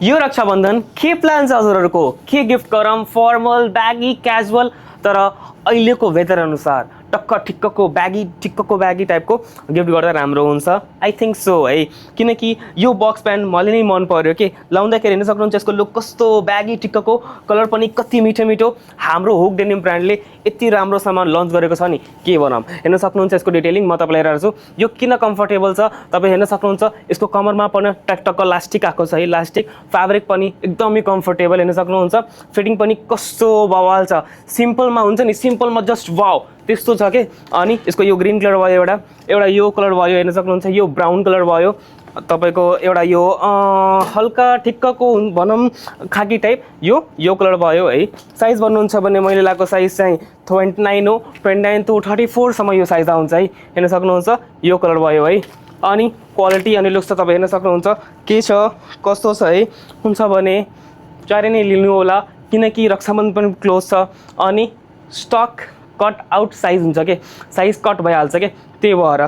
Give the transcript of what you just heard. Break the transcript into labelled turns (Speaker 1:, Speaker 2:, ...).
Speaker 1: यो रक्षाबन्धन के प्लान छ हजुरहरूको? के गिफ्ट गरौँ? फर्मल, ब्यागी, क्याजुअल, तर अहिलेको वेदर अनुसार टक्क ठिक्कको ब्यागी टाइपको गिफ्ट गर्दा राम्रो हुन्छ। आई थिङ्क सो है, किनकि यो बक्स प्यान्ट मलाई नै मन पर्यो कि लाउँदाखेरि हेर्न सक्नुहुन्छ यसको लुक कस्तो ब्यागी ठिक्कको, कलर पनि कति मिठो मिठो। हाम्रो हुक डेनिम ब्रान्डले यति राम्रो सामान लन्च गरेको छ नि के भनौँ। हेर्न सक्नुहुन्छ यसको डिटेलिङ म तपाईँलाई हेरेर छु। यो किन कम्फर्टेबल छ तपाईँ हेर्न सक्नुहुन्छ। यसको कमरमा पनि टक्क लास्टिक आएको छ है, लास्टिक फेब्रिक पनि एकदमै कम्फर्टेबल हेर्न सक्नुहुन्छ। फिटिङ पनि कस्तो बवाल छ। सिम्पलमा हुन्छ नि, सिम्पलमा जस्ट वाउ त्यस्तो छ कि। अनि यसको यो ग्रिन कलर भयो, एउटा यो कलर भयो हेर्न सक्नुहुन्छ, यो ब्राउन कलर भयो तपाईँको, एउटा यो हल्का ठिक्कको भनौँ खाकी टाइप यो कलर भयो है। साइज भन्नुहुन्छ भने मैले लगाएको साइज चाहिँ 29 हो, 29 to 34सम्म यो साइज आउँछ है। हेर्न सक्नुहुन्छ यो कलर भयो है। अनि क्वालिटी अनि लुक्स त तपाईँ हेर्न सक्नुहुन्छ के छ कस्तो छ है। हुन्छ भने चाँडै नै लिनु होला, किनकि रक्षाबन्धन पनि क्लोज छ। अनि स्टक कट आउट साइज हुन्छ कि, साइज कट भइहाल्छ कि, त्यही भएर